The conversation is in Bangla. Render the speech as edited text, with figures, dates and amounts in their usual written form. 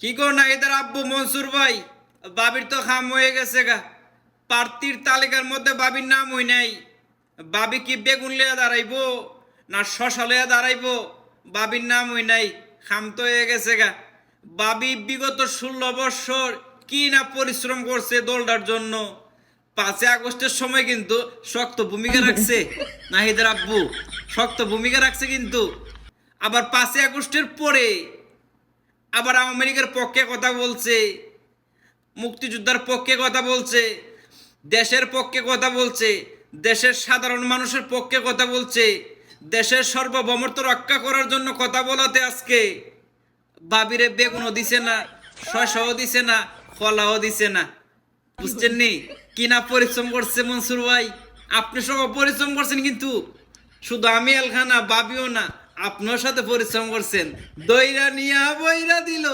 কি কর না এদের আব্বু মনসুর ভাই, বাবির তো খাম হয়ে গেছে গা। প্রার্থীর তালিকার মধ্যে বাবির নাম হই নাই। বাবি কি বেগুন লিয়া দাঁড়াইবো না শশা লিয়া দাঁড়াইবো, বাবির নাম হই নাই। খাম তো হয়ে গেছে গা। বাবি বিগত 16 বছর কি না পরিশ্রম করছে দলটার জন্য। 5ই আগস্টের সময় কিন্তু শক্ত ভূমিকা রাখছে নাহিদের আব্বু, শক্ত ভূমিকা রাখছে কিন্তু। আবার 5ই আগস্টের পরে আবার আমেরিকার পক্ষে কথা বলছে, মুক্তিযোদ্ধার পক্ষে কথা বলছে, দেশের পক্ষে কথা বলছে, দেশের সাধারণ মানুষের পক্ষে কথা বলছে, দেশের সার্বভৌমত্ব রক্ষা করার জন্য কথা বলাতে আজকে বাবিরে বেগুনও দিছে না, শসাও দিছে না, ফলাও দিছে না। বুঝছেন নি কি না পরিশ্রম করছে মনসুর ভাই? আপনি সব পরিশ্রম করছেন কিন্তু, শুধু আমি এলখা না, বাবিও না, আপনার সাথে পরিশ্রম করছেন। দইরা নিয়া বইরা দিল।